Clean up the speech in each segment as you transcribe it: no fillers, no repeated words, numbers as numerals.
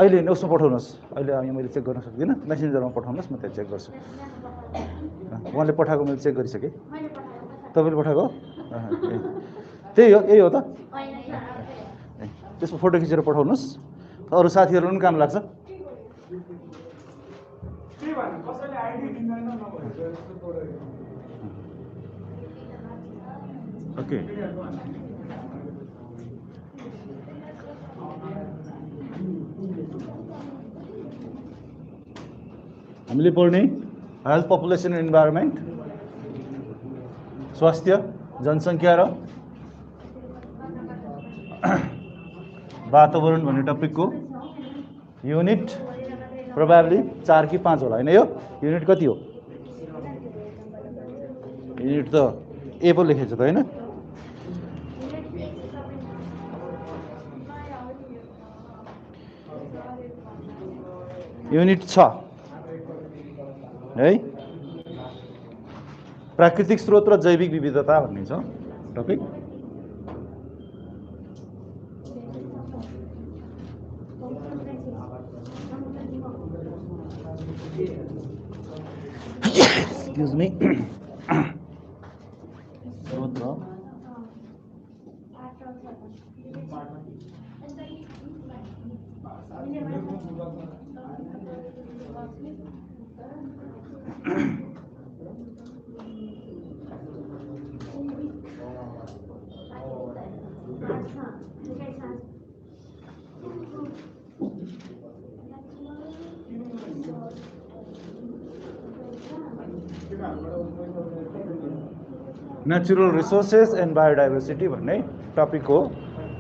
अहिले नि उसमा पठाउनुहोस् अहिले मैले चेक गर्न सक्दिनँ मेसेन्जरमा पठाउनुहोस् म त्यहाँ चेक गर्छु उहाँले पठाएको मैले चेक गरिसकेँ तपाईँले पठाएको त्यही हो यही हो त त्यसमा फोटो खिचेर पठाउनुहोस् अरू साथीहरू पनि काम लाग्छ ओके हामीले पढ्ने हेल्थ पपुलेसन इन्भाइरोमेन्ट स्वास्थ्य जनसङ्ख्या र वातावरण भन्ने टपिकको युनिट प्रोबेबली 4 कि 5 होला हैन यो युनिट कति हो युनिट त ए पो लेखेछ त हैन युनिट 6 है प्राकृतिक स्रोत र जैविक विविधता भन्ने छ टपिक एक्सक्यूज मी स्रोत र नेचुरल रिसोर्सेस एन्ड बायोडाइभर्सिटी भन्ने टपिक हो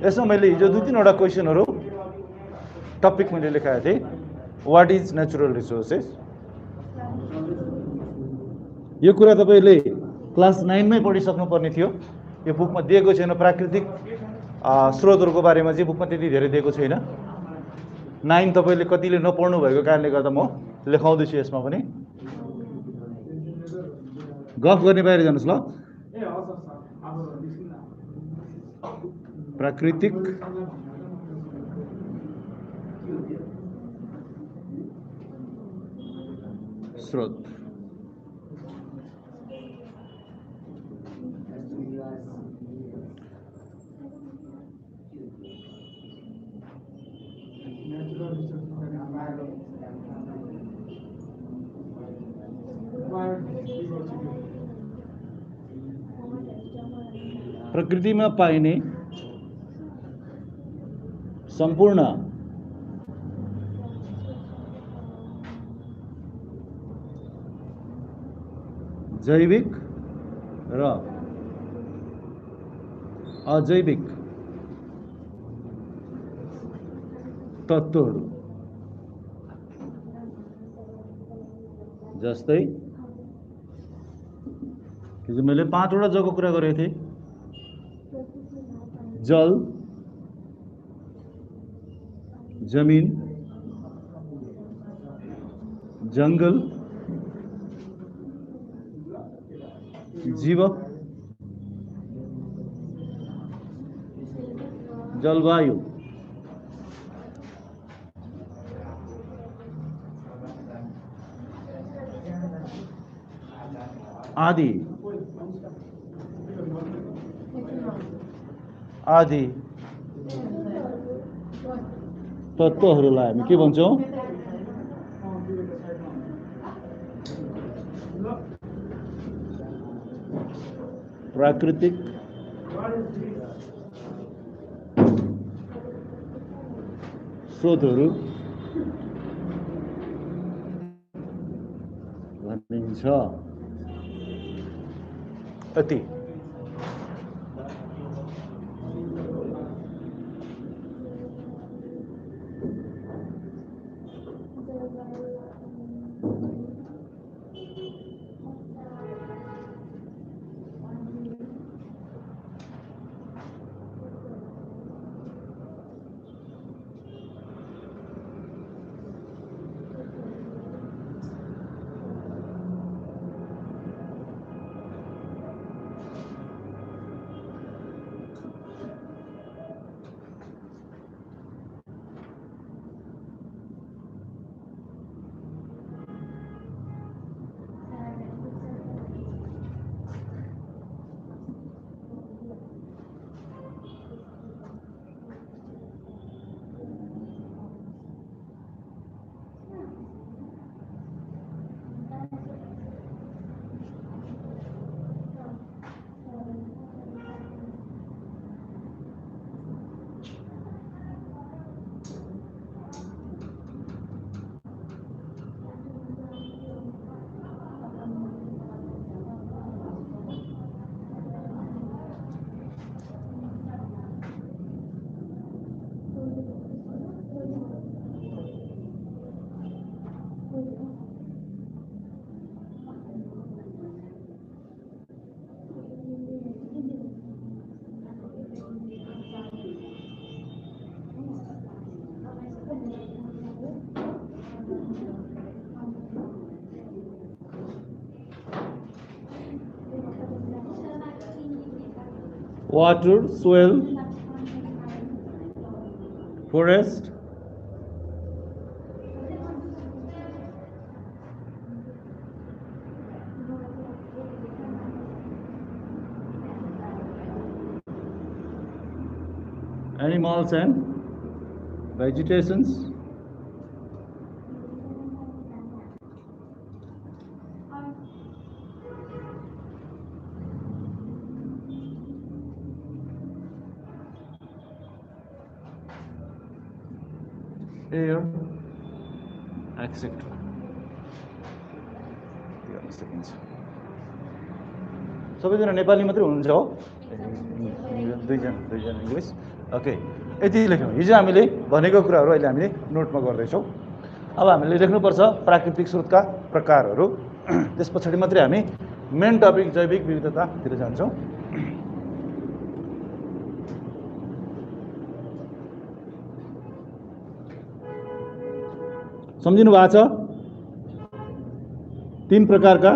यसमा मैले हिजो 2-3 वटा क्वेशनहरू टपिक मैले लेखाएको थिएँ व्हाट इज नेचुरल रिसोर्सेस यो कुरा तपाईले क्लास 9 मै पढिसक्नु पर्ने थियो यो बुकमा दिएको छैन प्राकृतिक स्रोतहरुको बारेमा चाहिँ बुकमा त्यति धेरै दिएको छैन 9 तपाईले कतिले नपढ्नु भएको कारणले गर्दा म लेखाउँदै छु यसमा पनि गफ गर्ने बाहिर जानुस् ल प्राकृतिक स्रोत प्रकृतिमा पाइने सम्पूर्ण जैविक र अजैविक तत्त्वहरू जस्तै हिजो मैले 5 वटा जग्गाको कुरा गरेको थिएँ जल जमीन जंगल जीवक जलवायु आदि आदि तत्त्वहरूलाई हामी के भन्छौं प्राकृतिक स्रोतहरू भनिन्छ। यति। Water, soil, forest, animals and vegetations, air, etc. सबैजना नेपाली मात्रै हुनुहुन्छ हो? दुईजना इङ्ग्लिस। ओके, यति लेख्यौँ। हिजो हामीले भनेको कुराहरू अहिले हामीले नोटमा गर्दैछौँ। अब हामीले लेख्नुपर्छ प्राकृतिक स्रोतका प्रकारहरू। त्यस पछाडि मात्रै हामी मेन टपिक जैविक विविधतातिर जान्छौँ। सम्झिनु भएको छ? 3 प्रकारका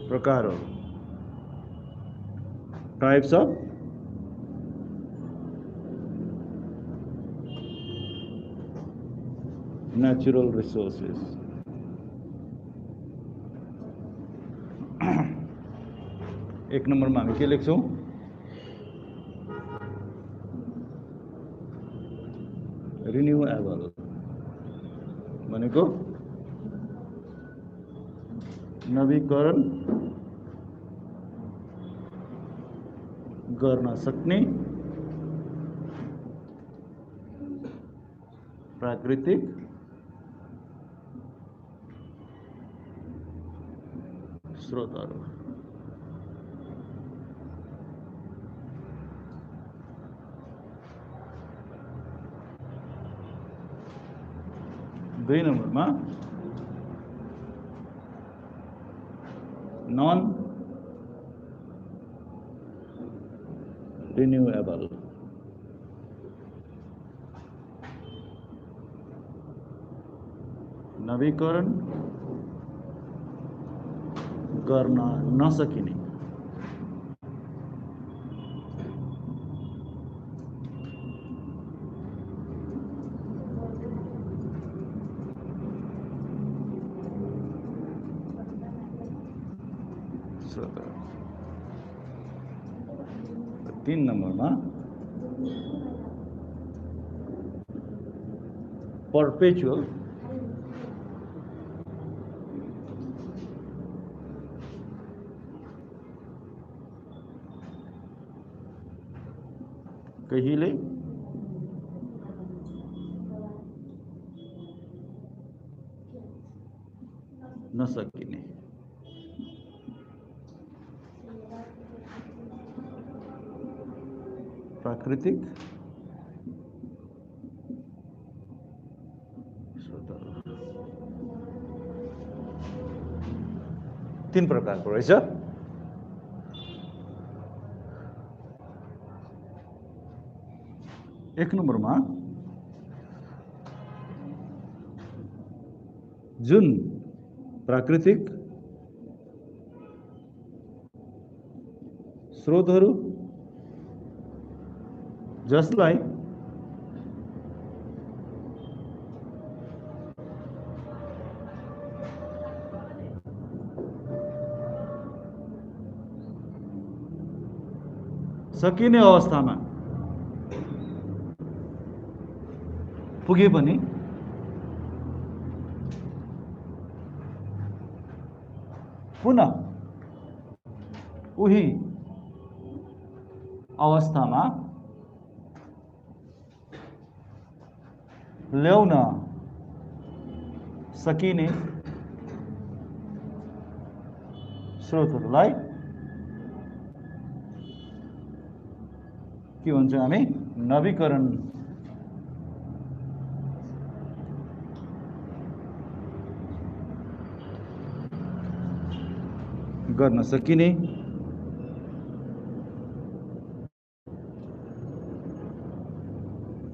प्रकारहरू, टाइप्स अफ natural resources. एक नम्बरमा हामी के लेख्छौँ? रिन्युएबल भनेको नवीकरण गर्न सक्ने प्राकृतिक स्रोतहरू। दुई नम्बरमा नन रिन्युएबल नवीकरण गर्न नसकिने स्रोतहरू। 3 नम्बरमा पर्पेचुअल कहिले नसकिने। प्राकृतिक स्रोतहरू 3 प्रकारको रहेछ। एक नम्बरमा जुन प्राकृतिक स्रोतहरू जसलाई सकिने अवस्थामा पुगे पनि पुनः उही अवस्थामा ल्याउन सकिने स्रोतहरूलाई के भन्छ हामी? नवीकरण गर्न सकिने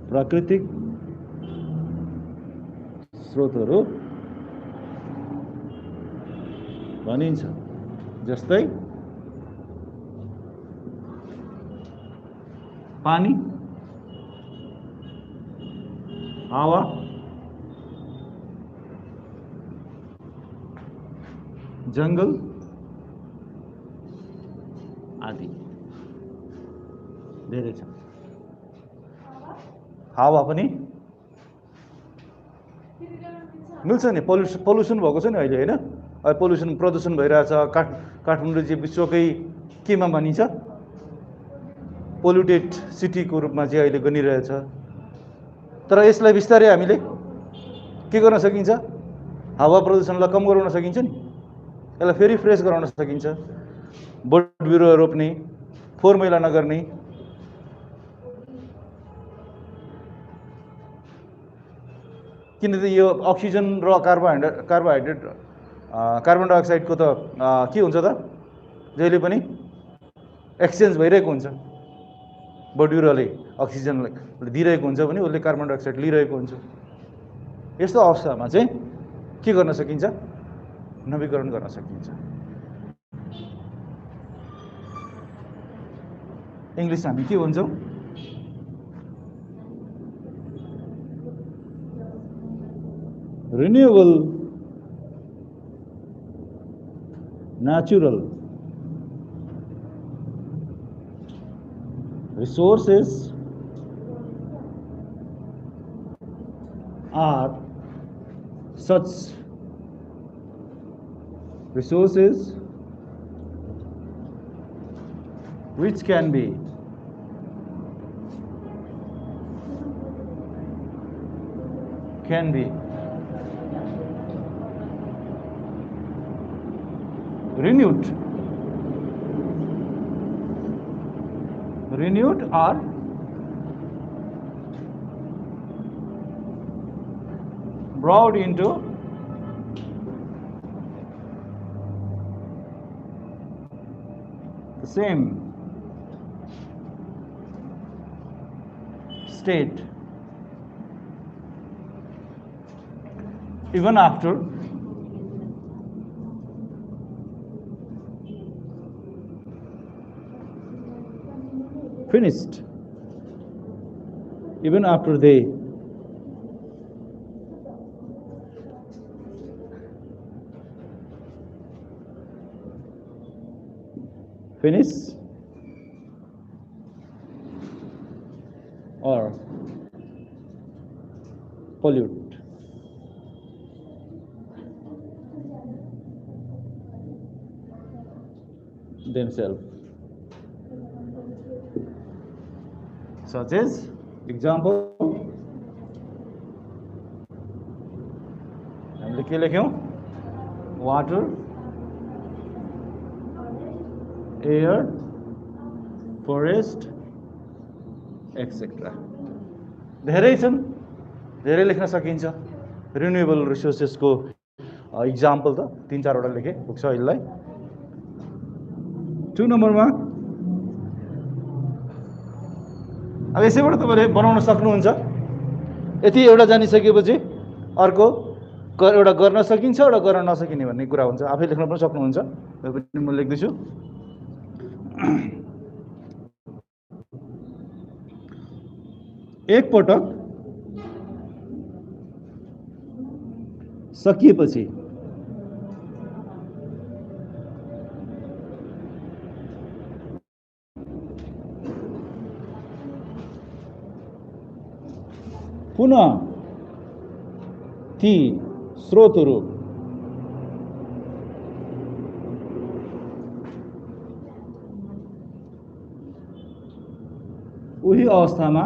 प्राकृतिक स्रोतहरू भनिन्छ। जस्तै पानी, हावा, जंगल आदि धेरै छ। हावा पनि मिल्छ नि, पोल्युसन भएको छ नि अहिले हैन। अहिले पोल्युसन प्रदूषण भइरहेछ। काठमाडौँ चाहिँ विश्वकै केमा भनिन्छ? पोल्युटेड सिटीको रूपमा चाहिँ अहिले गनिरहेछ। तर यसलाई बिस्तारै हामीले के गर्न सकिन्छ? हावा प्रदूषणलाई कम गराउन सकिन्छ नि। यसलाई फेरि फ्रेस गराउन सकिन्छ। बोट बिरुवा रोप्ने, फोहोर मैला नगर्ने, किनकि यो अक्सिजन र कार्बन डाइअक्साइडको त के हुन्छ त जहिले पनि एक्सचेन्ज भइरहेको हुन्छ। बोट बिरुवाले अक्सिजन दिइरहेको हुन्छ भने उसले कार्बन डाइअक्साइड लिइरहेको हुन्छ। यस्तो अवस्थामा चाहिँ के गर्न सकिन्छ? नवीकरण गर्न सकिन्छ। इंग्लिश हामी के भन्छौँ? Renewable natural resources are such resources which can be renewed or brought into the same state even after finished, even after they finish or pollute themselves. such as example हामीले के लेख्यौं वाटर एयर फरेस्ट एक्सेट्रा धेरै छन् धेरै लेख्न सकिन्छ renewable रिसोर्सेसको example त 3-4 वटा लेखे पुग्छ यसलाई 2 नम्बरमा अब यसैबाट तपाईले बनाउन सक्नुहुन्छ यति एउटा जानिसकेपछि अर्को एउटा गर्न सकिन्छ एउटा गर्न नसकिने भन्ने कुरा हुन्छ आफै लेख्न पनि सक्नुहुन्छ यो पनि म लेख्दैछु एक पटक सकिएपछि पुनः ती स्रोतहरू उही अवस्थामा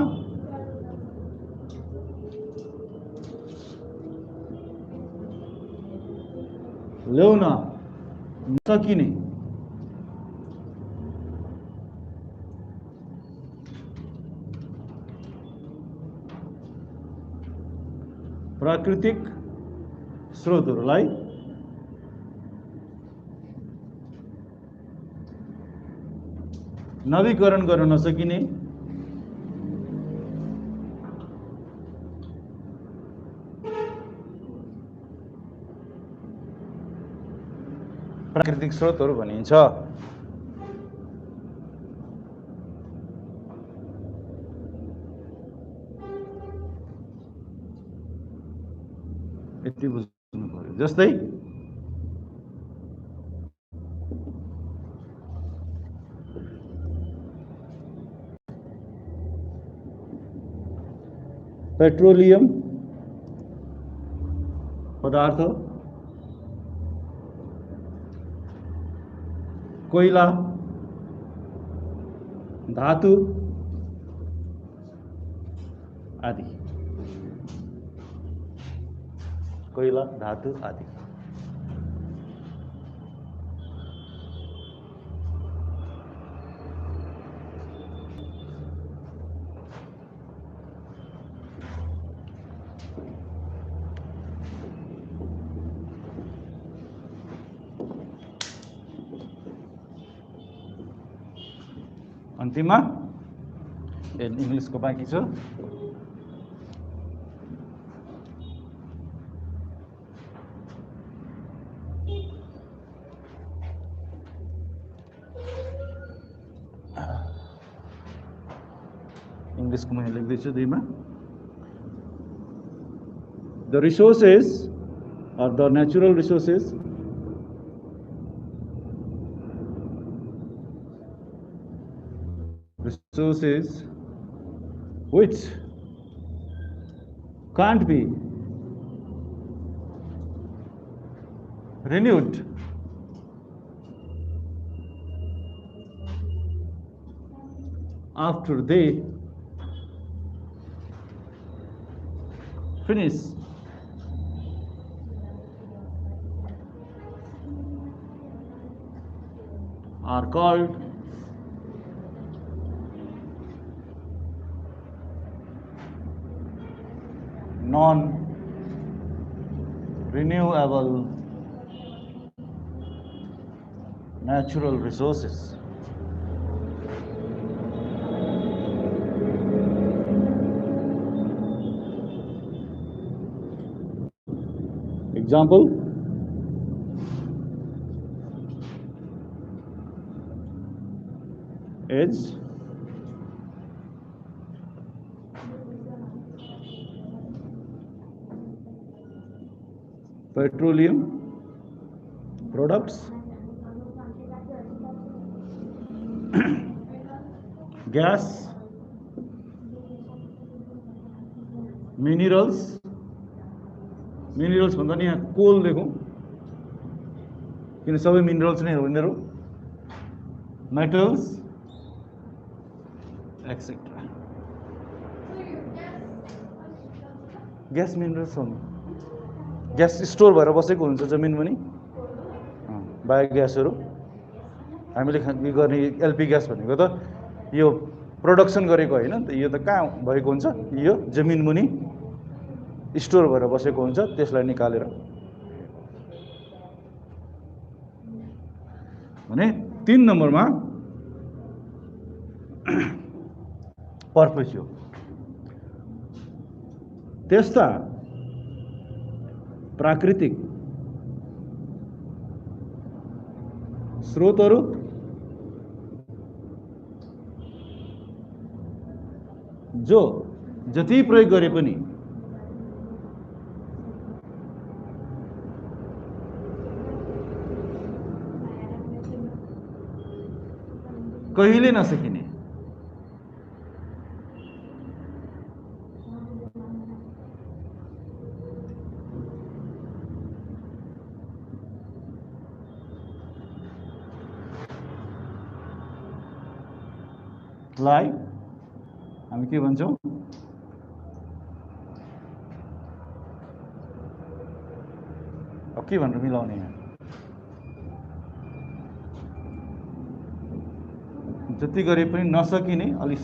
ल्याउन नसकिने प्राकृतिक स्रोतहरूलाई नवीकरण गर्न नसकिने प्राकृतिक स्रोतहरू भनिन्छ यति बुझ्नु पर्यो जस्तै पेट्रोलियम पदार्थ कोइला धातु आदि कोइला धातु आदि अन्तिममा इंग्लिश को बाँकी छ इंग्लिश को मैं लेख्दैछु दुईमा the resources or the natural resources which can't be renewed after they finish are called non-renewable natural resources. Example, is petroleum products, gas, minerals भन्दा नि यहाँ कोल लेखौं किन सबै मिनरल्स नै हो यिनीहरू मेटल्स एक्सेट्रा ग्यास मिनरल्स हो नि, ग्यास स्टोर भएर बसेको हुन्छ जमिन मुनि, बायोग्यासहरू हामीले गर्ने एलपी ग्यास भनेको त यो प्रोडक्सन गरेको होइन नि त, यो त कहाँ भएको हुन्छ, यो जमिन मुनि स्टोर भएर बसेको हुन्छ, त्यसलाई निकालेर भने 3 नम्बरमा पर्पेचुअल। त्यस्ता प्राकृतिक स्रोतहरू जो जति प्रयोग गरे पनि कहिले नसकिने, लाई हामी के भन्छौँ, अब के भनेर मिलाउने यहाँ, जति गरे पनि नसकिने, अलि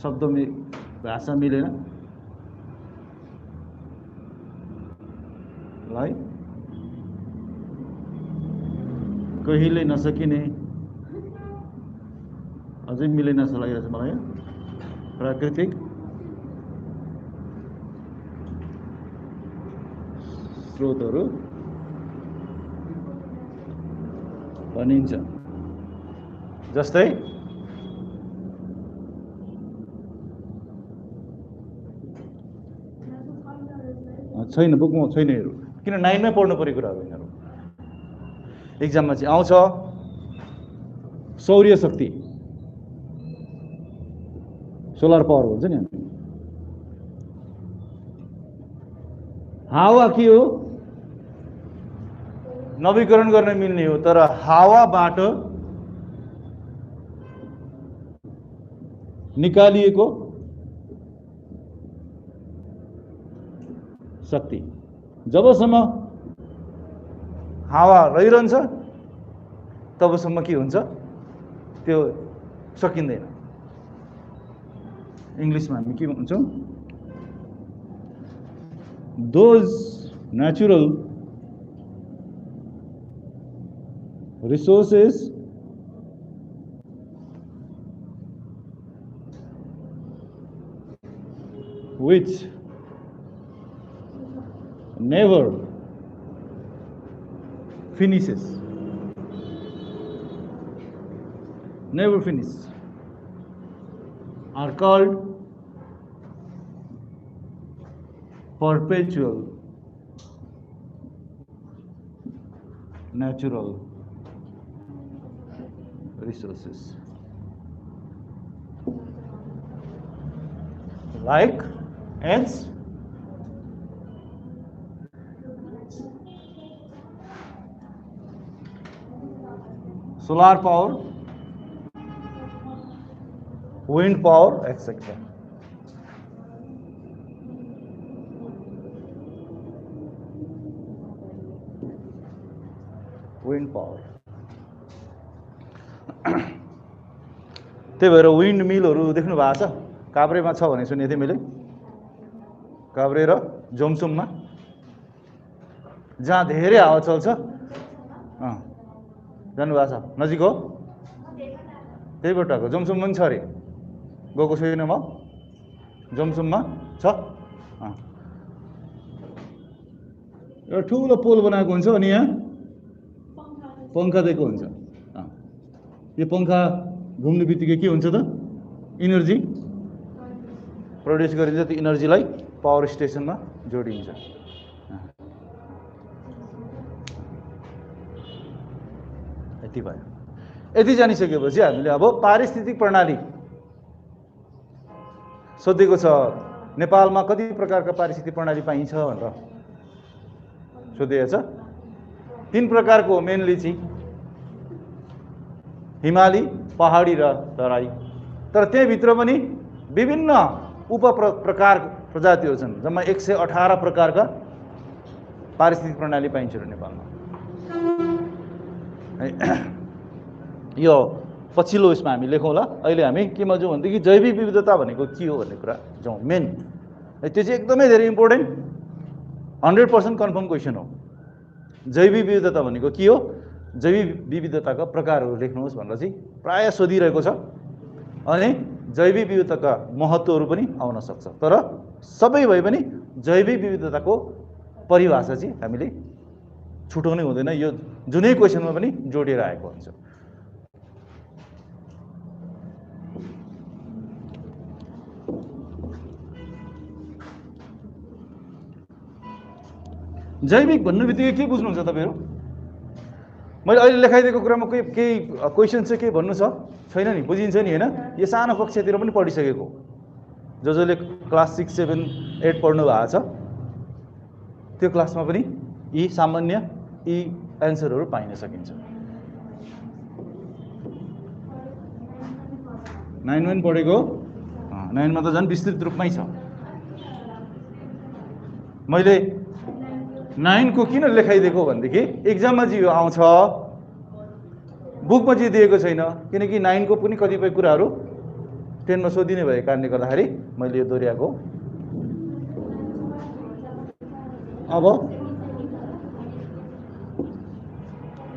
शब्द भाषा मिलेन, लाई कहिले नसकिने, अझै मिलेन जस्तो लागिरहेछ मलाई, प्राकृतिक स्रोतहरू भनिन्छ। जस्तै छैन, बुकमा छैन हेरौँ, किन 9 मै पढ्नु परेको कुराहरू यिनीहरू, एक्जाममा चाहिँ आउँछ। सौर्य शक्ति, सोलर पावर भन्छ नि हामी। हावा के हो, नवीकरण गर्न मिल्ने हो, तर हावाबाट निकालिएको शक्ति जबसम्म हावा रहिरहन्छ तबसम्म के हुन्छ, त्यो सकिँदैन। इंग्लिश में हामी के भन्छौं, those natural resources which never finishes, are called perpetual natural resources, like as solar power, wind power, etc. Wind power. त्यही भएर विन्ड मिलहरू देख्नु भएको छ, काभ्रेमा छ भने सुनेको थिएँ मैले, काभ्रे र जोमसुममा, जहाँ धेरै हावा चल्छ। जानुभएको छ, नजिक हो, त्यहीबाटको जोमसुम पनि छ अरे, गएको छैन म, जोमसुममा छ। एउटा ठुलो पोल बनाएको हुन्छ अनि यहाँ पंखा दिएको हुन्छ। यो पंखा घुम्ने बित्तिकै के हुन्छ त, इनर्जी प्रोड्युस गरिन्छ, त्यो इनर्जीलाई पावर स्टेसनमा जोडिन्छ। यति भयो। यति जानिसकेपछि हामीले अब पारिस्थितिक प्रणाली सोधेको छ, नेपालमा कति प्रकारका पारिस्थितिक प्रणाली पाइन्छ भनेर सोधेको छ। 3 प्रकारको हो मेनली चाहिँ, हिमाली, पहाडी र तराई। तर त्यही भित्र पनि विभिन्न प्रकार प्रजातिहरू छन्। जम्मा 118 प्रकारका पारिस्थितिक प्रणाली पाइन्छ नेपालमा। यो पछिल्लो उसमा हामी लेखौँला। अहिले हामी केमा जाउँ भनेदेखि जैविक विविधता भनेको के हो भन्ने कुरा जाउँ। मेन त्यो चाहिँ एकदमै धेरै इम्पोर्टेन्ट 100% कन्फर्म क्वेसन हो। जैविक विविधता भनेको के हो, जैविक विविधताका प्रकारहरू लेख्नुहोस् भनेर चाहिँ प्रायः सोधिरहेको छ। अनि जैविक विविधताका महत्त्वहरू पनि आउन सक्छ। तर सबै भए पनि जैविक विविधताको परिभाषा चाहिँ हामीले छुटाउनै हुँदैन। यो जुनै क्वेसनमा पनि जोडिएर आएको हुन्छ। जैविक भन्ने बित्तिकै के बुझ्नुहुन्छ तपाईँहरू? मैले अहिले लेखाइदिएको कुरामा केही क्वेसन चाहिँ केही भन्नु छ छैन नि? बुझिन्छ नि होइन? यो सानो कक्षातिर पनि पढिसकेको, जसले क्लास 6, 7, 8 पढ्नु भएको छ त्यो क्लासमा पनि यी सामान्य यी एन्सरहरू पाइन सकिन्छ। 9 पढेको 9 मा त झन् विस्तृत रूपमै छ। मैले 9 को किन लेखाइदिएको भनेदेखि एक्जाममा चाहिँ यो आउँछ, बुकमा चाहिँ दिएको छैन। किनकि 9 को पनि कतिपय कुराहरू 10 मा सोधिने भएको कारणले गर्दाखेरि मैले यो दोहोऱ्याएको। अब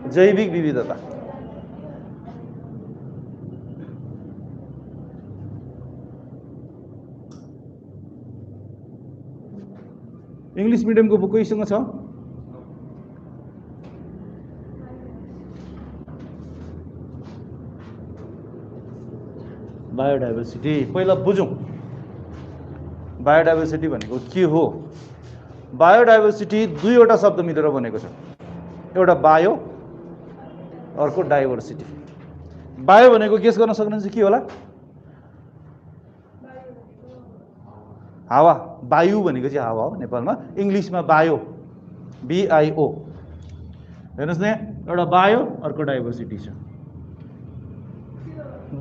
जैविक विविधता, इंग्लिश मिडियमको बुक कोहीसँग छ? बायोडाइभर्सिटी पहिला बुझौँ। बायोडाइभर्सिटी भनेको के हो? बायोडाइभर्सिटी दुईवटा शब्द मिलेर बनेको छ। एउटा बायो, अर्को डाइभर्सिटी। बायो भनेको गेस गर्न सक्नुहुन्छ के होला? हावा। वायु भनेको चाहिँ हावा हो नेपालमा। इङ्ग्लिसमा बायो, BIO। हेर्नुहोस् न, एउटा बायो अर्को डाइभर्सिटी छ।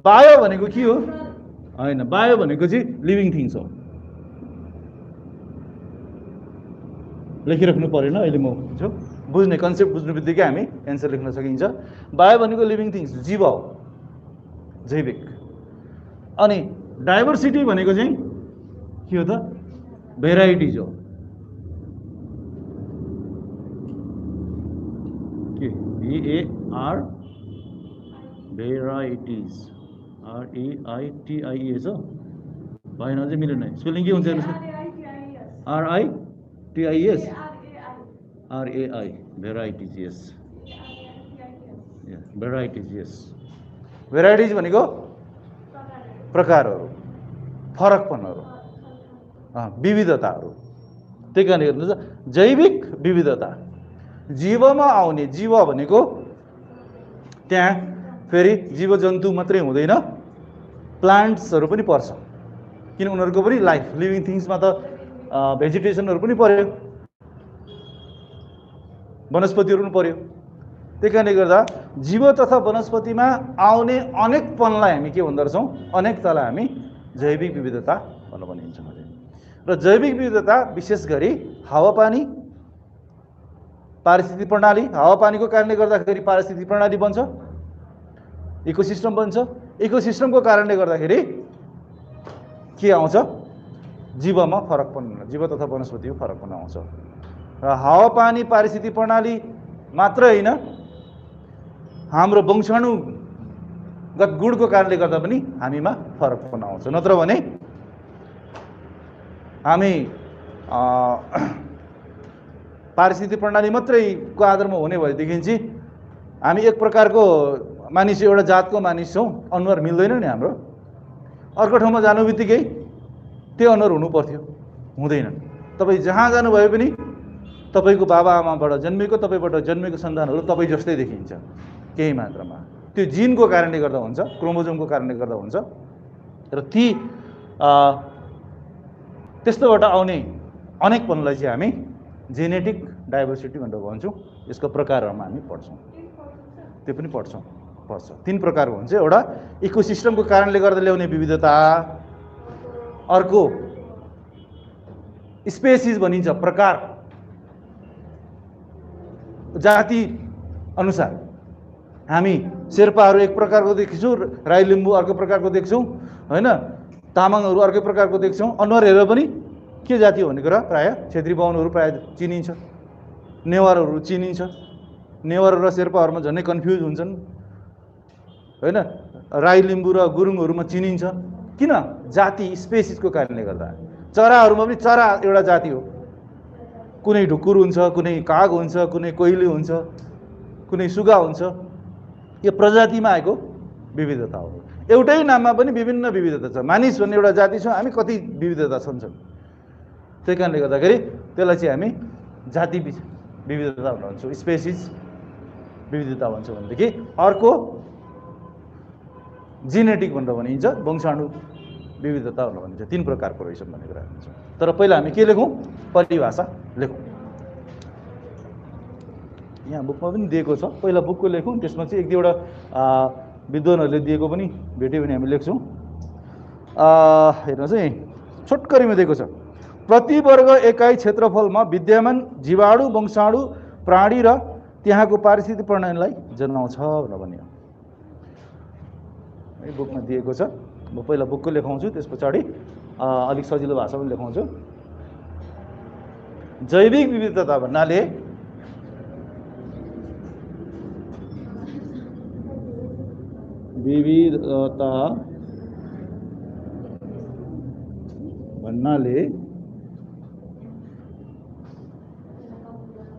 बायो भनेको के हो? होइन, बायो भनेको चाहिँ लिभिङ थिङ्स हो। लेखिराख्नु परेन, अहिले म बुझ्छु। बुझ्ने कन्सेप्ट बुझ्नु बित्तिकै हामी एन्सर लेख्न सकिन्छ। बायो भनेको लिभिङ थिङ्स, जीव हो, जैविक। अनि डाइभर्सिटी भनेको चाहिँ के हो त? भेराइटिज हो। के VAR भेराइटिज, RAITIES हो। भएन चाहिँ मिलेन। स्पेलिङ के हुन्छ हेर्नुहोस् न? RITIES, RAI varieties. Yes, varieties. Yes, varieties भनेको प्रकारहरू, फरकपनहरू, विविधताहरू। त्यही कारणले हेर्नुहोस्, जैविक विविधता जीवमा आउने, जीव भनेको त्यहाँ फेरि जीव जन्तु मात्रै हुँदैन, प्लान्ट्सहरू पनि पर्छ। किन उनीहरूको पनि लाइफ, लिभिङ थिङ्समा त भेजिटेसनहरू पनि पर्यो, वनस्पतिहरू पनि पर्यो। त्यही कारणले गर्दा जीव तथा वनस्पतिमा आउने अनेकपनलाई हामी के भन्दो रहेछौँ? अनेकतालाई हामी जैविक विविधता भनेर भनिन्छौँ। र जैविक विविधता विशेष गरी हावापानी, पारिस्थितिक प्रणाली, हावापानीको कारणले गर्दाखेरि पारिस्थितिक प्रणाली बन्छ, इकोसिस्टम बन्छ। इकोसिस्टमको कारणले गर्दाखेरि के आउँछ? जीवमा फरकपन, जीव तथा वनस्पतिको फरकपन आउँछ। र हावापानी, पारिस्थितिक प्रणाली मात्र होइन, हाम्रो वंशाणुगत गुणको कारणले गर्दा पनि हामीमा फरकपन आउँछ। नत्र भने हामी पारिस्थितिक प्रणाली मात्रैको आधारमा हुने भएदेखि चाहिँ हामी एक प्रकारको मानिस, एउटा जातको मानिस छौँ, अनुहार मिल्दैन नि हाम्रो। अर्को ठाउँमा जानु बित्तिकै त्यो अनुहार हुनु पर्थ्यो, हुँदैन। तपाईँ जहाँ जानुभयो पनि तपाईँको बाबा आमाबाट जन्मेको, तपाईँबाट जन्मेको सन्तानहरू तपाईँ जस्तै देखिन्छ केही मात्रामा। त्यो जिनको कारणले गर्दा हुन्छ, क्रोमोजोमको कारणले गर्दा हुन्छ। र ती त्यस्तोबाट आउने अनेकपनलाई चाहिँ हामी जेनेटिक डाइभर्सिटी भनेर भन्छौँ। यसको प्रकारहरूमा हामी पढ्छौँ, त्यो पनि पर्छ। 3 प्रकारको हुन्छ। एउटा इकोसिस्टमको कारणले गर्दा ल्याउने विविधता, अर्को स्पेसिस भनिन्छ, प्रकार, जाति अनुसार। हामी शेर्पाहरू एक प्रकारको देख्छौँ, राई लिम्बू अर्को प्रकारको देख्छौँ, होइन, तामाङहरू अर्कै प्रकारको देख्छौँ। अनुहार हेरेर पनि के जाति हो भन्ने कुरा प्रायः क्षेत्री बाहुनहरू प्रायः चिनिन्छ, नेवारहरू चिनिन्छ। नेवार र शेर्पाहरूमा झनै कन्फ्युज हुन्छन्, होइन, राई लिम्बू र गुरुङहरूमा चिनिन्छ। किन? जाति स्पेसिसको कारणले गर्दा। चराहरूमा पनि चरा एउटा जाति हो, कुनै ढुकुर हुन्छ, कुनै काग हुन्छ, कुनै कोइली हुन्छ, कुनै सुगा हुन्छ। यो प्रजातिमा आएको विविधता हो। एउटै नाममा पनि विभिन्न विविधता छ। मानिस भन्ने एउटा जाति छ, हामी कति विविधता छन्। त्यही कारणले गर्दाखेरि त्यसलाई चाहिँ हामी जाति विविधता भन्छौँ, स्पेसिस विविधता भन्छौँ। भनेदेखि अर्को जेनेटिक भनेर भनिन्छ, वंशाणु विविधता भनेर भनिन्छ। 3 प्रकारको रहेछन् भन्ने कुरा हुन्छ। तर पहिला हामी के लेखौँ? परिभाषा लेखौँ। यहाँ बुकमा पनि दिएको छ, पहिला बुकको लेखौँ, त्यसमा चाहिँ 1-2वटा विद्वानहरूले दिएको पनि भेट्यो भने हामी लेख्छौँ। हेर्नुहोस् है, छोटकरीमा दिएको छ, प्रति वर्ग एकाइ क्षेत्रफलमा विद्यमान जीवाणु, वंशाणु, प्राणी र त्यहाँको पारिस्थितिक प्रणालीलाई जनाउँछ भनेर भनियो। बुकमा दिएको छ। म पहिला बुकको लेखाउँछु, त्यस पछाडि अलिक सजिलो भाषामा लेखाउँछु। जैविक विविधता भन्नाले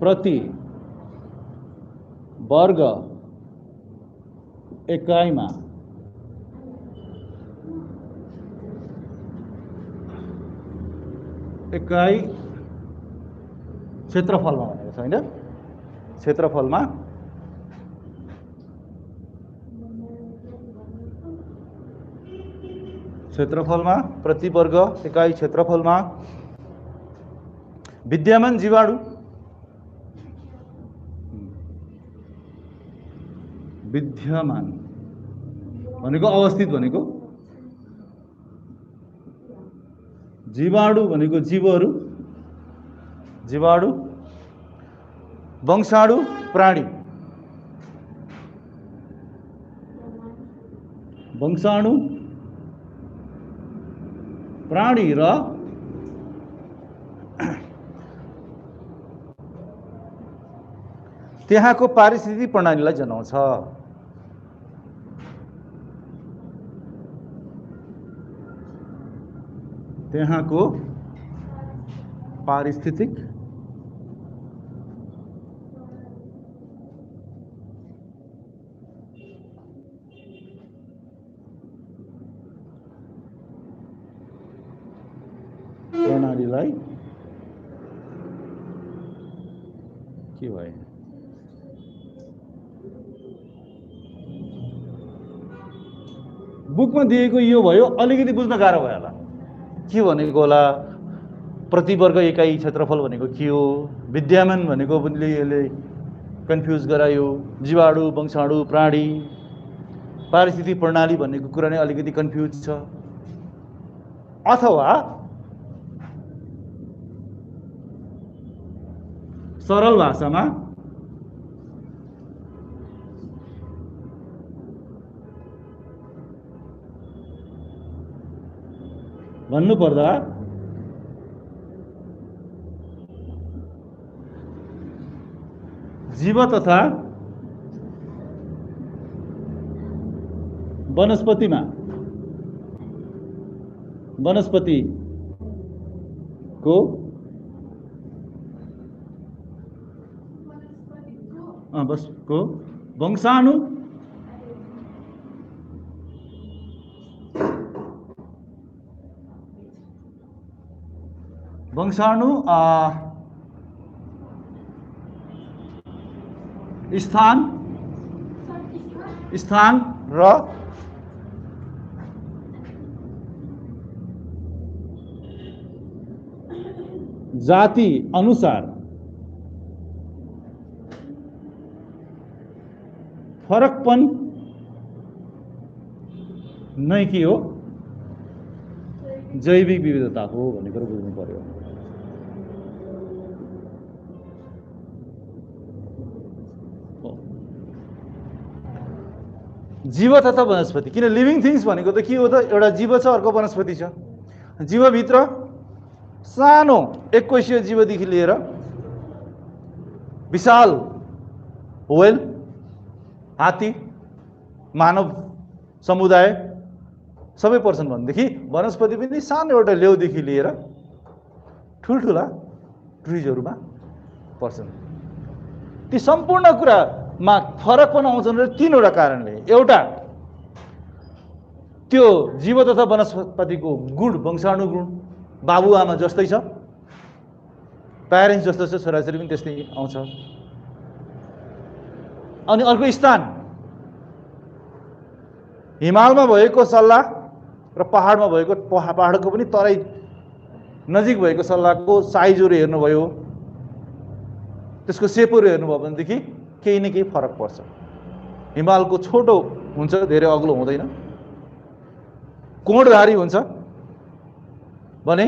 प्रति वर्ग एकाइमा एकाइ क्षेत्रफलमा भनेको छ, होइन, क्षेत्रफलमा प्रति वर्ग एकाइ क्षेत्रफलमा विद्यमान जीवाणु, विद्यमान भनेको अवस्थित भनेको, जीवाणु भनेको जीवहरू, जीवाणु, वंशाणु प्राणी, वंशाणु प्राणी र त्यहाँको पारिस्थितिक प्रणालीलाई जनाउँछ। त्यहाँको पारिस्थितिक प्रणालीलाई के भयो? बुकमा दिएको यो भयो, अलिकति बुझ्न गाह्रो भयो होला। के भनेको होला? प्रति वर्ग एकाइ क्षेत्रफल भनेको के हो? विद्यमान भनेको पनि यसले कन्फ्युज गरायो। जीवाणु, वंशाणु, प्राणी, पारिस्थितिक प्रणाली भन्नेको कुरा नै अलिकति कन्फ्युज छ। अथवा सरल भाषामा भन्नुपर्दा जीव तथा वनस्पतिको वंशाणु स्थान र जाति अनुसार फरकपन नै के हो? जैविक विविधता हो भन्ने कुरो बुझ्नु पर्यो। जीव तथा वनस्पति, किन लिभिङ थिङ्स भनेको त के हो त, एउटा जीव छ अर्को वनस्पति छ। जीवभित्र सानो 21 जीवदेखि लिएर विशाल व्हेल, हात्ती, मानव समुदाय सबै पर्छन् भनेदेखि वनस्पति पनि सानो एउटा लेउदेखि लिएर ठुल्ठुला ट्रिजहरूमा पर्छन्। ती सम्पूर्ण कुरामा फरक पनि आउँछन् र तीनवटा कारणले। एउटा, त्यो जीव तथा वनस्पतिको गुण, वंशाणुगुण बाबुआमा जस्तै छ, प्यारेन्ट्स जस्तो छ, छोराछोरी पनि त्यस्तै आउँछ। अनि अर्को स्थान, हिमालमा भएको सल्लाह र पहाडमा भएको, पहाडको पनि तराई नजिक भएको सल्लाहको साइजहरू हेर्नुभयो, त्यसको सेपहरू हेर्नुभयो भनेदेखि केही न केही फरक पर्छ। हिमालको छोटो हुन्छ, धेरै अग्लो हुँदैन, कोणधारी हुन्छ भने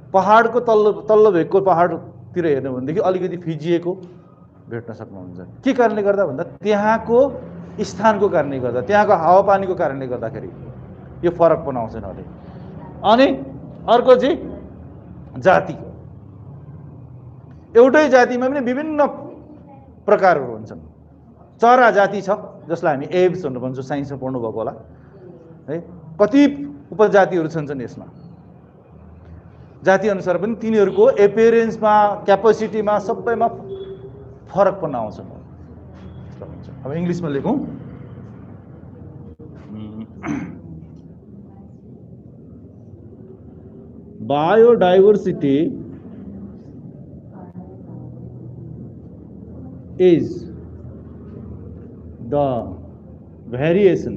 पहाडको तल्लो भेगको पहाडतिर हेर्नु भनेदेखि अलिकति फिजिएको भेट्न सक्नुहुन्छ। के कारणले गर्दा भन्दा त्यहाँको स्थानको कारणले गर्दा, त्यहाँको हावापानीको कारणले गर्दाखेरि यो फरक पनि आउँछ नले। अनि अर्को चाहिँ जाति, एउटै जातिमा पनि विभिन्न प्रकारहरू हुन्छन्। चरा जाति छ जसलाई हामी एब्स भनेर भन्छौँ, साइन्समा पढ्नुभएको होला है। कति उपजातिहरू छन् यसमा, जाति अनुसार पनि तिनीहरूको एपियरेन्समा, क्यापेसिटीमा, सबैमा फरक पनि आउँछ। अब इङ्ग्लिसमा लेखौँ, biodiversity is the variation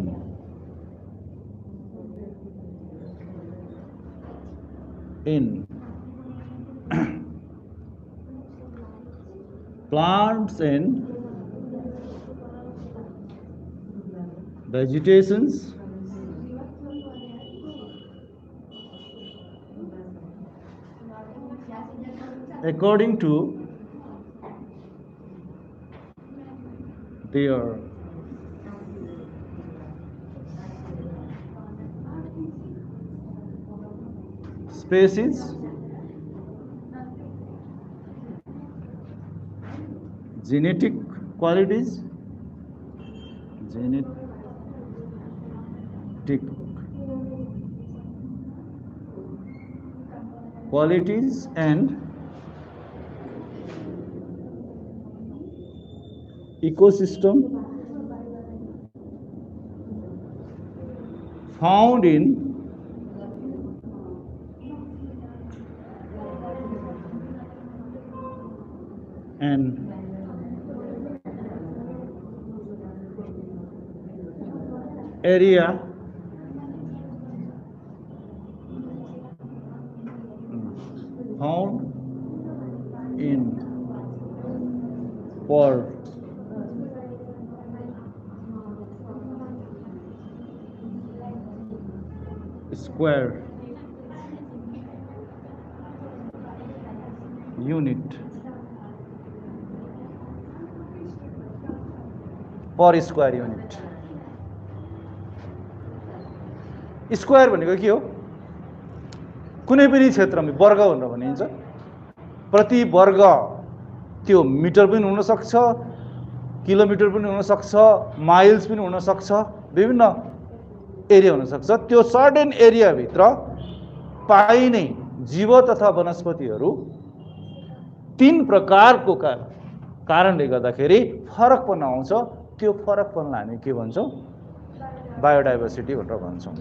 in plants and vegetations according to their species, genetic qualities, and ecosystem found in an area found in per square unit, per square unit. Square भनेको के हो? कुनै पनि क्षेत्रमा वर्ग भनेर भनिन्छ। प्रति वर्ग त्यो मिटर पनि हुन सक्छ, किलोमिटर पनि हुन सक्छ, माइल्स पनि हुन सक्छ, विभिन्न एरिया हुन सक्छ। त्यो सर्टेन एरिया भित्र पाइने जीव तथा वनस्पतिहरू तीन प्रकारको कारणले गर्दाखेरि फरक पनि आउँछ। त्यो फरकपनलाई हामी के भन्छौँ? बायोडाइभर्सिटी भनेर भन्छौँ।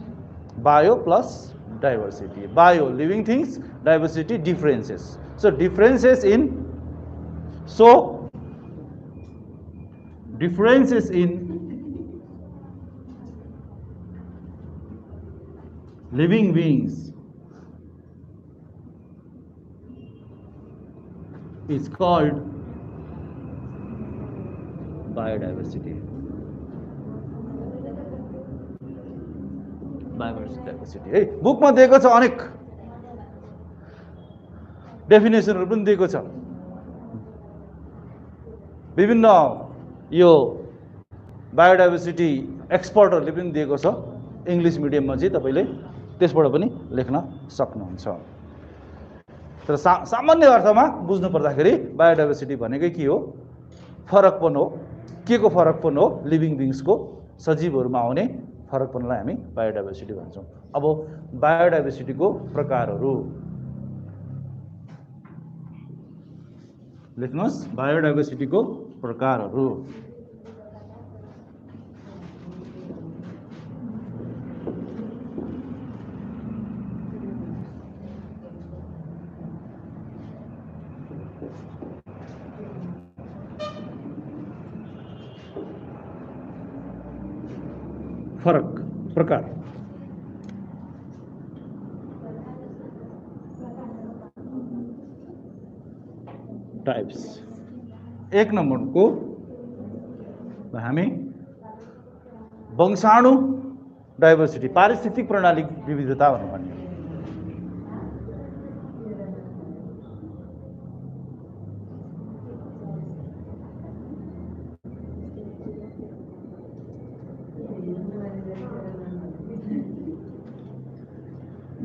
Bio plus diversity, bio living things, diversity differences. So differences in living beings is called biodiversity. Biodiversity है बुकमा दिएको छ अनेक डेफिनेसनहरु पनि दिएको छ। विभिन्न यो बायोडाइभर्सिटी एक्सपर्टहरूले पनि दिएको छ। इंग्लिश मिडियममा चाहिँ तपाईले त्यसबाट पनि लेख्न सक्नुहुन्छ। तर सामान्य अर्थमा बुझ्नु पर्दाखेरि बायोडाइभर्सिटी भनेकै के हो? फरकपन हो। के को फरकपन हो? लिभिङ बिङ्सको, सजीवहरुमा आउने फरकपनलाई हामी बायोडाइभर्सिटी भन्छौं। अब बायोडाइभर्सिटीको प्रकारहरु लेख्नुस्। बायोडाइभर्सिटीको प्रकारहरु फरक प्रकार। टाइप्स। एक नम्बरको हामी वंशाणु डाइभर्सिटी, पारिस्थितिक प्रणाली विविधता भन्नुपर्ने।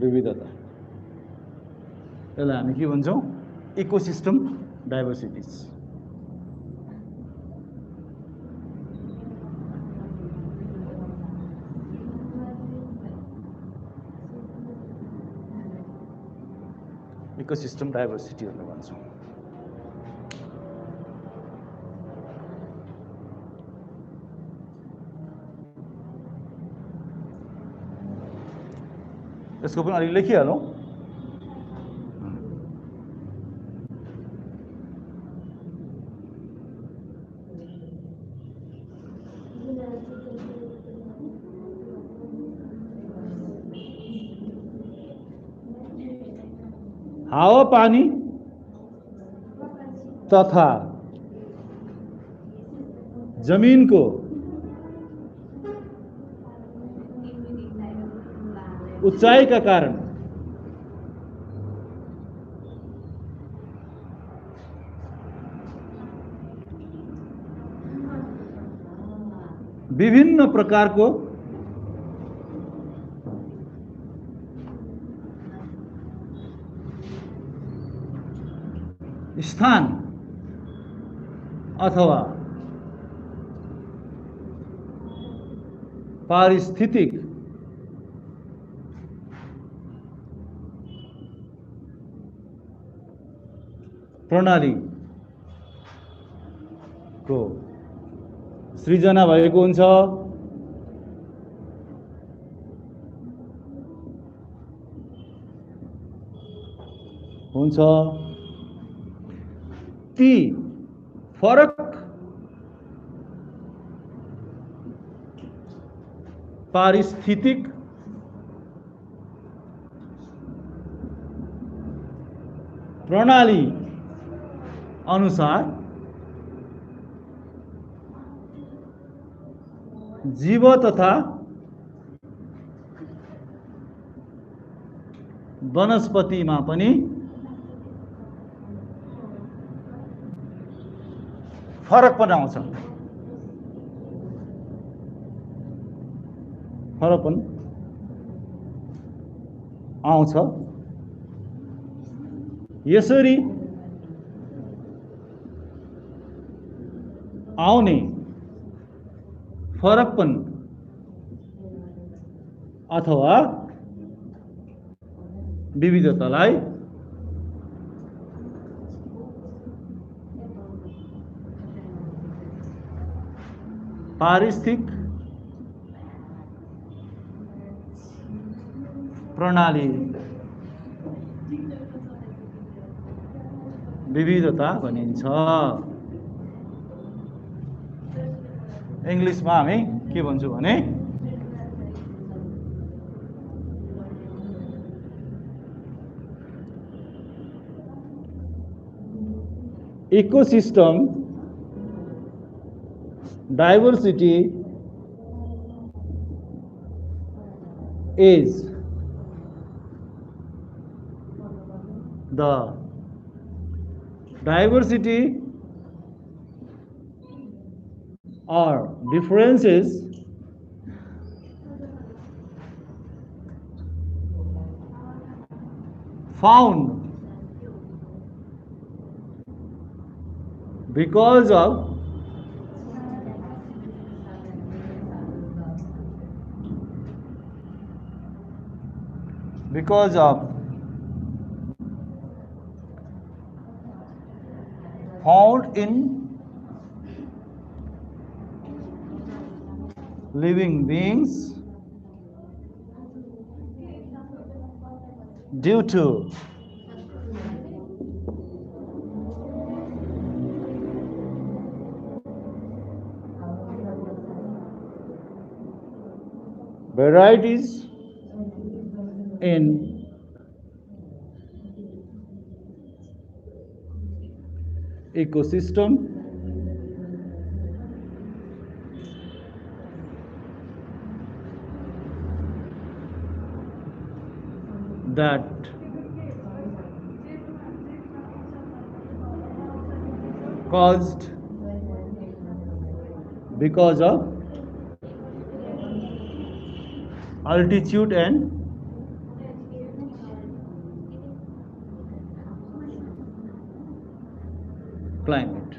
विविधता यसलाई हामी के भन्छौं? इकोसिस्टम डाइभर्सिटीज। इकोसिस्टम डाइभर्सिटी भनेर भन्छौं। यसको पनि अलि लेखिहालौं। हावा पानी तथा जमीनको ऊंचाई का कारण विभिन्न प्रकारको स्थान अथवा पारिस्थितिक प्रणाली को सृजना भएको हुन्छ। ती फरक पारिस्थितिक प्रणाली अनुसार जीव तथा वनस्पतिमा पनि फरकपन आउँछ। फरकपन आउँछ। यसरी आउने फरकपन अथवा विविधतालाई पारिस्थितिक प्रणाली विविधता भनिन्छ। इंग्लिशमा हामी के भन्छौं भने ecosystem diversity is the Diversity or differences found because of found in living beings due to varieties in ecosystem that caused because of altitude and climate.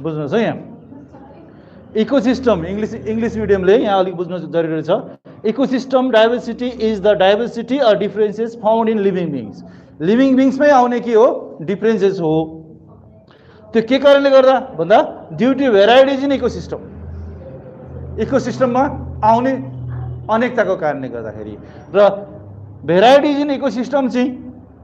बुझ्नुहोस् है, यहाँ इकोसिस्टम इंग्लिश मिडियमले यहाँ अलिक बुझ्नु जरुरी छ। Ecosystem diversity is the diversity are differences found in living beings. Living बिङ्समै आउने के हो? डिफरेन्सेस हो। त्यो के कारणले गर्दा भन्दा due to varieties in ecosystem, इकोसिस्टममा आउने अनेकताको कारणले गर्दाखेरि। र भेराइटिज इन इकोसिस्टम चाहिँ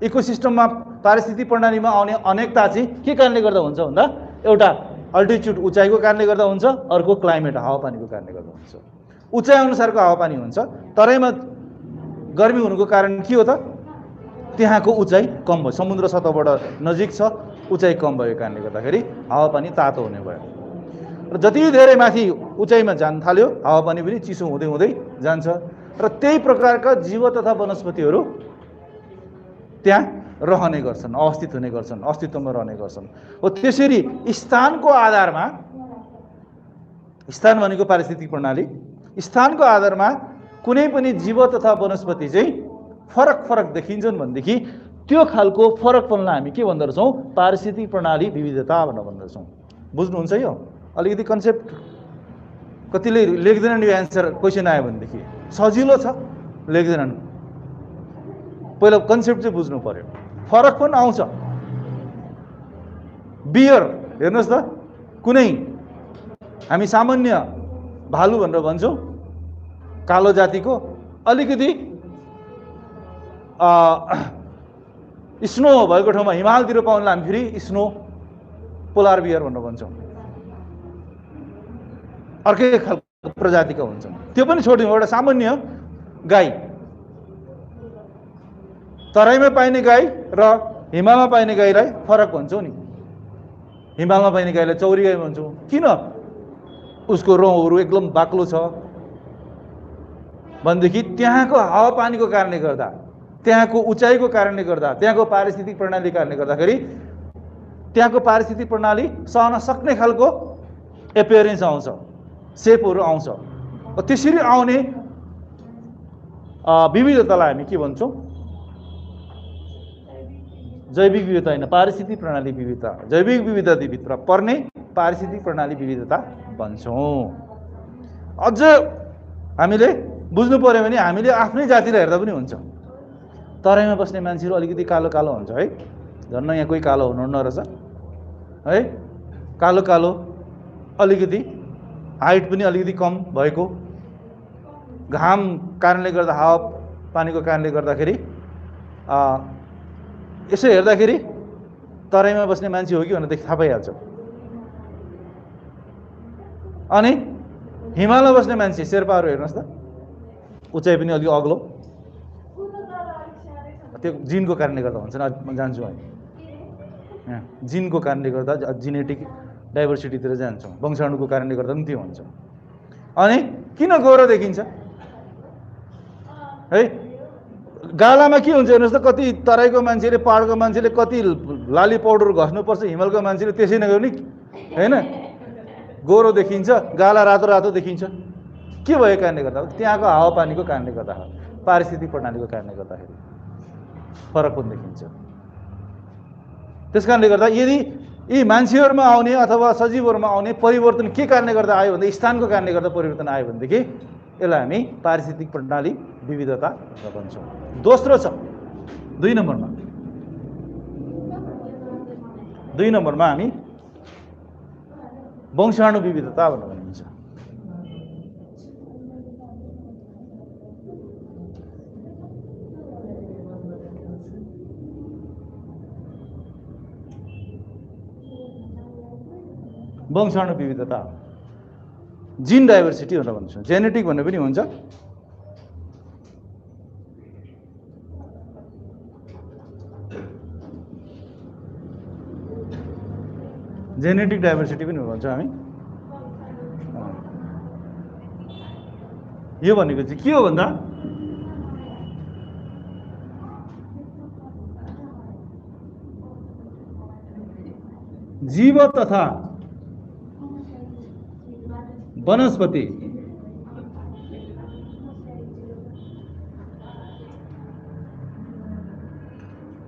इकोसिस्टममा पारिस्थितिक प्रणालीमा आउने अनेकता चाहिँ के कारणले गर्दा हुन्छ भन्दा एउटा अल्टिट्युड उचाइको कारणले गर्दा हुन्छ, अर्को क्लाइमेट हावापानीको कारणले गर्दा हुन्छ। उचाइ अनुसारको हावापानी हुन्छ, तराईमा गर्मी हुनुको कारण के हो त? त्यहाँको उचाइ कम भयो, समुद्र सतहबाट नजिक छ, उचाइ कम भएको कारणले गर्दाखेरि हावापानी तातो हुने भयो। र जति धेरै माथि उचाइमा जान थाल्यो हावापानी पनि चिसो हुँदै हुँदै जान्छ। र त्यही प्रकारका जीव तथा वनस्पतिहरू त्यहाँ रहने गर्छन्, अवस्थित हुने गर्छन्, अस्तित्वमा रहने गर्छन्। हो त्यसरी स्थानको आधारमा, स्थान भनेको पारिस्थितिक प्रणाली, स्थानको आधारमा कुनै पनि जीव तथा वनस्पति चाहिँ फरक फरक देखिन्छन् भनेदेखि त्यो खालको फरकपनलाई हामी के भन्दो रहेछौँ? पारिस्थितिक प्रणाली विविधता भनेर भन्दछौँ। बुझ्नुहुन्छ यो? अलिकति कन्सेप्ट कतिले लेख्दैनन्, यो एन्सर क्वेसन आयो भनेदेखि सजिलो छ, लेख्दैनन्। पहिला कन्सेप्ट चाहिँ बुझ्नु पर्यो, फरक पनि आउँछ। बियर हेर्नुहोस् त, कुनै हामी सामान्य भालु भनेर भन्छौँ कालो जातिको, अलिकति स्नो भएको ठाउँमा हिमालतिर पाउनुलाई हामी फेरि स्नो पोलार बियर भनेर भन्छौँ, अर्कै खालको प्रजातिका हुन्छन्। त्यो पनि छोडिदिउँ, एउटा सामान्य गाई, तराईमा पाइने गाई र हिमालमा पाइने गाईलाई फरक भन्छौँ नि। हिमालमा पाइने गाईलाई चौरी गाई भन्छौँ, किन? उसको रौँहरू एकदम बाक्लो छ भनेदेखि त्यहाँको हावापानीको कारणले गर्दा, त्यहाँको उचाइको कारणले गर्दा, त्यहाँको पारिस्थितिक प्रणालीको कारणले गर्दाखेरि त्यहाँको पारिस्थितिक प्रणाली सहन सक्ने खालको एपियरेन्स आउँछ, सेपहरू आउँछ। त्यसरी आउने विविधतालाई हामी के भन्छौँ? जैविक विविधता होइन, पारिस्थितिक प्रणाली विविधता। जैविक विविधताभित्र पर्ने पारिस्थितिक प्रणाली विविधता भन्छौँ। अझ हामीले बुझ्नु पर्यो भने हामीले आफ्नै जातिलाई हेर्दा पनि हुन्छ। तराईमा बस्ने मान्छेहरू अलिकति कालो कालो हुन्छ है, झन् यहाँ कोही कालो हुनुहुन्न रहेछ है, कालो कालो, अलिकति हाइट पनि अलिकति कम भएको, घाम कारणले गर्दा, हावा पानीको कारणले गर्दाखेरि यसो हेर्दाखेरि तराईमा बस्ने मान्छे हो कि भनेदेखि थाहा पाइहाल्छ। अनि हिमालमा बस्ने मान्छे शेर्पाहरू हेर्नुहोस् त, उचाइ पनि अलिक अग्लो, त्यो जिनको कारणले गर्दा हुन्छ। म जान्छु है, यहाँ जिनको कारणले गर्दा, जेनेटिक डाइभर्सिटीतिर जान्छौँ, वंशाणुको कारणले गर्दा पनि त्यो हुन्छ। अनि किन गोरो देखिन्छ है? गालामा के हुन्छ हेर्नुहोस् त, कति तराईको मान्छेले पहाडको मान्छेले कति लाली पाउडर घस्नुपर्छ, हिमालको मान्छेले त्यसै नगर्ने होइन, गोरो देखिन्छ, गाला रातो रातो देखिन्छ। के भएको कारणले गर्दा? त्यहाँको हावापानीको कारणले गर्दा हो, पारिस्थितिक प्रणालीको कारणले गर्दाखेरि फरक पनि देखिन्छ। त्यस कारणले गर्दा यदि यी मान्छेहरूमा आउने अथवा सजीवहरूमा आउने परिवर्तन के कारणले गर्दा आयो भन्दा स्थानको कारणले गर्दा परिवर्तन आयो भनेदेखि यसलाई हामी पारिस्थितिक प्रणाली विविधता भन्छौँ। दोस्रो छ 2 नम्बरमा हामी वंशाणु विविधता भनेर भनिन्छ। वंशाणु विविधता, जिन डाइभर्सिटी भनेर भन्छौँ। जेनेटिक भन्ने पनि हुन्छ। जेनेटिक डाइभर्सिटी पनि भन्छौँ हामी। यो भनेको चाहिँ के हो भन्दा जीव तथा वनस्पति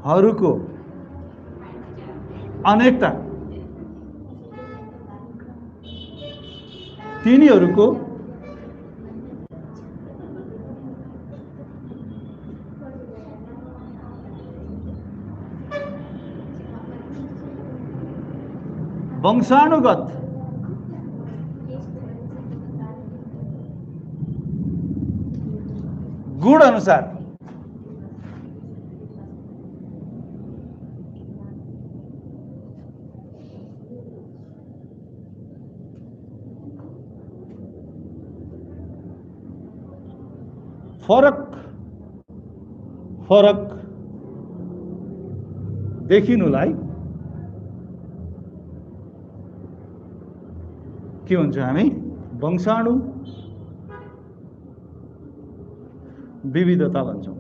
हरूको अनेकता तिनीहरूको वंशानुगत गुण अनुसार फरक देखिनुलाई के भन्छ हामी? वंशाणु विविधता भन्छौँ।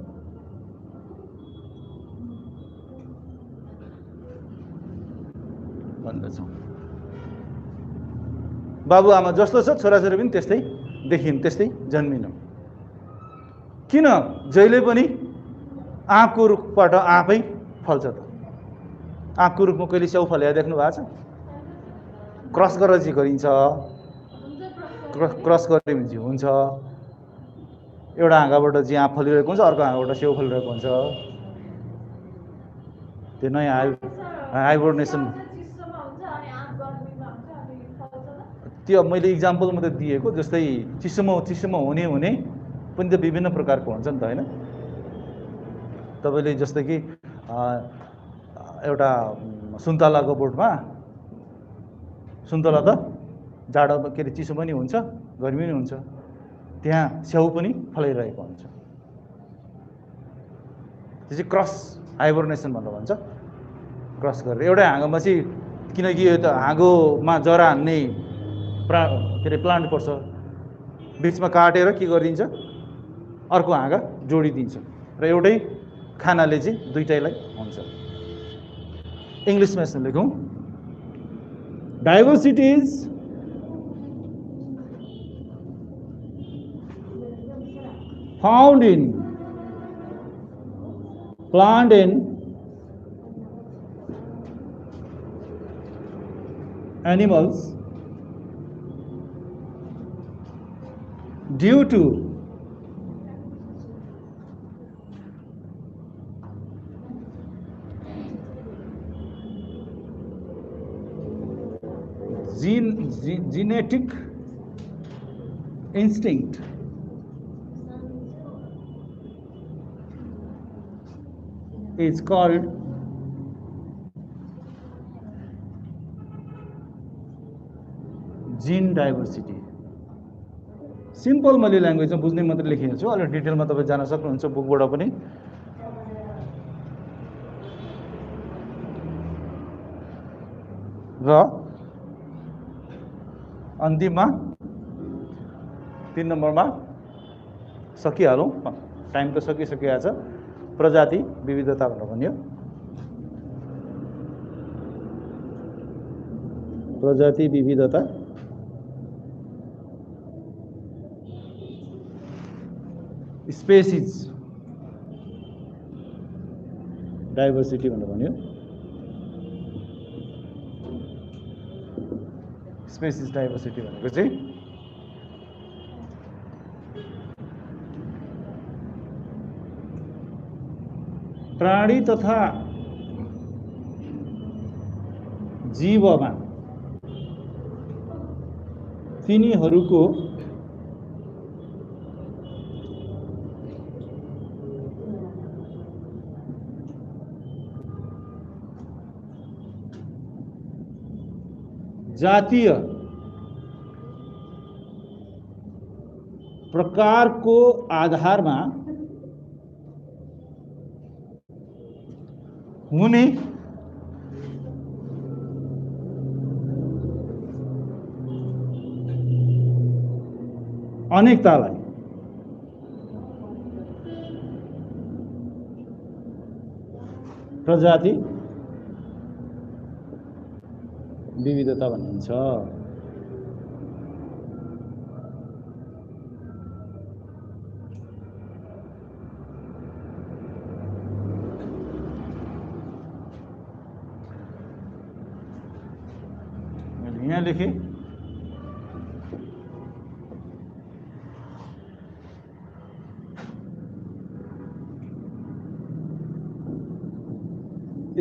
भन्दछौँ बाबुआमा जस्तो छ छोराछोरी पनि त्यस्तै देखिन्, त्यस्तै जन्मिनु। किन जहिले पनि आँपको रुखबाट आँपै फल्छ त? आँपको रुखमा कहिले स्याउ फलेर देख्नु भएको छ? क्रस गरेर चाहिँ गरिन्छ, क्रस गरेपछि हुन्छ। एउटा हाँगाबाट चाहिँ आँप फलिरहेको हुन्छ, अर्को हाँगाबाट स्याउ फलिरहेको हुन्छ। त्यो नयाँ हाइब्रिडेसन, त्यो मैले इक्जाम्पल मात्रै दिएको। जस्तै चिसोमा हुने पनि त विभिन्न प्रकारको हुन्छ नि त, होइन? तपाईँले जस्तै कि एउटा सुन्तलाको बोटमा, सुन्तला त जाडो के अरे चिसो पनि हुन्छ, गर्मी पनि हुन्छ, त्यहाँ स्याउ पनि फलाइरहेको हुन्छ। त्यो चाहिँ क्रस हाइब्रिडेसन भनेर भन्छ। क्रस गरेर एउटै हाँगामा चाहिँ, किनकि यो त हाँगोमा जरा हान्ने के अरे प्लान्ट पर्छ, बिचमा काटेर के गरिदिन्छ, अर्को हाँगा जोडिदिन्छ र एउटै खानाले चाहिँ दुईटैलाई हुन्छ। इङ्ग्लिसमा यसमा लेखौँ, diversity is found in plant and animals due to genetic instinct is called gene diversity. Simple मैले ल्याङ्ग्वेजमा बुझ्ने मात्रै लेखेको छु, अलि डिटेलमा तपाईँ जान सक्नुहुन्छ बुकबाट पनि। र अन्तिममा 3 नम्बरमा सकिहालौँ, टाइम त सकिसकेको छ। प्रजाति विविधता भनेर भन्यो। प्रजाति विविधता स्पेसिज डाइभर्सिटी भनेर भन्यो। स्पेसिज डाइभर्सिटी भनेको चाहिँ प्राणी तथा जीवमा तिनीहरूको जातीय प्रकारको आधारमा हुने अनेकतालाई प्रजाति विविधता भनिन्छ। यहाँ लेखेँ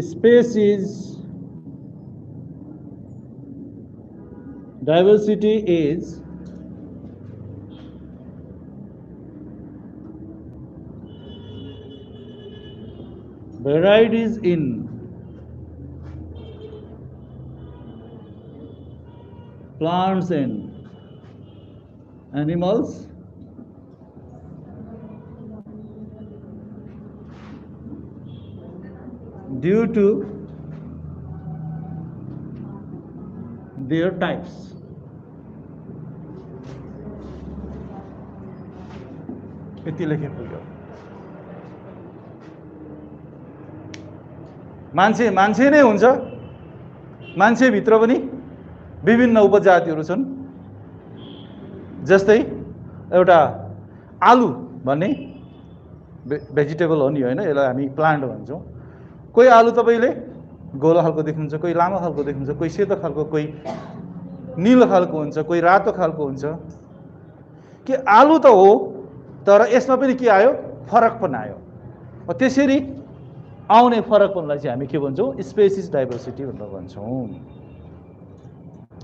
species diversity is varieties in plants and animals due to their types. यति लेखे पुग्यो। मान्छे मान्छे नै हुन्छ, मान्छेभित्र पनि विभिन्न उपजातिहरू छन्। जस्तै एउटा आलु भन्ने भेजिटेबल हो नि होइन, यसलाई हामी प्लान्ट भन्छौँ। कोही आलु तपाईँले गोलो खालको देख्नुहुन्छ, कोही लामो खालको देख्नुहुन्छ, कोही सेतो खालको, कोही निलो खालको हुन्छ, कोही रातो खालको हुन्छ। के आलु त हो, तर यसमा पनि के आयो? फरकपन आयो। त्यसरी आउने फरकपनलाई चाहिँ हामी के भन्छौँ? स्पेसिस डाइभर्सिटी भनेर भन्छौँ।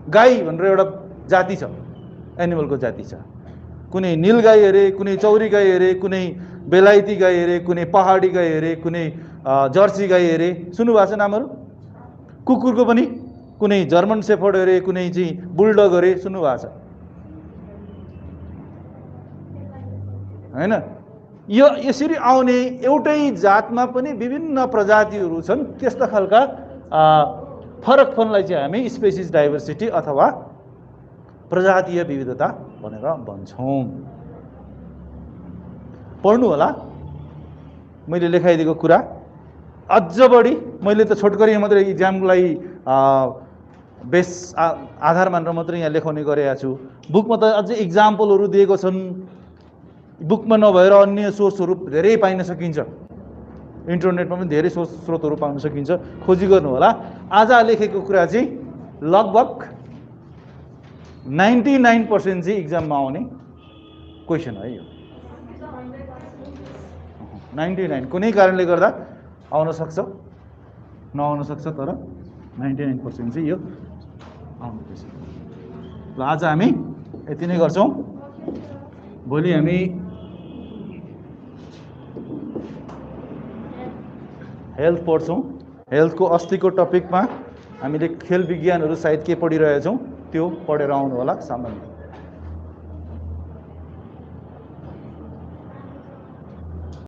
गाई भनेर एउटा जाति छ, एनिमलको जाति छ। कुनै नील गाई अरे, कुनै चौरी गाई अरे, कुनै बेलायती गाई अरे, कुनै पहाडी गाई अरे, कुनै जर्सी गाई अरे, सुन्नुभएको छ नामहरू? कुकुरको पनि कुनै जर्मन सेफर्ड अरे, कुनै चाहिँ बुलडग अरे, सुन्नुभएको छ हैन? यो यसरी आउने एउटै जातमा पनि विभिन्न प्रजातिहरू छन्। त्यस्ता खालका फरकपनलाई चाहिँ हामी स्पेसिस डाइभर्सिटी अथवा प्रजातीय विविधता भनेर भन्छौँ। पढ्नु होला मैले लेखाइदिएको कुरा। अझ बढी मैले त छोटकरी मात्रै इक्जामलाई बेस आधार मानेर मात्रै यहाँ लेखाउने गरेको छु। बुकमा त अझै इक्जाम्पलहरू दिएको छन्। बुकमा नभएर अन्य सोर्सहरू धेरै पाइन सकिन्छ। इन्टरनेटमा पनि धेरै स्रोतहरू पाउन सकिन्छ, खोजी गर्नु होला। आज लेखेको कुरा चाहिँ लगभग 99% चाहिँ इक्जाममा आउने क्वेसन है। यो 99 कुनै कारणले गर्दा आउन सक्छ, नआउन सक्छ, तर 99% चाहिँ यो आउने क्वेसन। ल आज हामी यति नै गर्छौँ। भोलि हामी हेल्थ पढ्छौँ। हेल्थको अस्तिको टपिकमा हामीले खेल विज्ञानहरू सायद के पढिरहेछौँ त्यो पढेर आउनु होला सामान्य।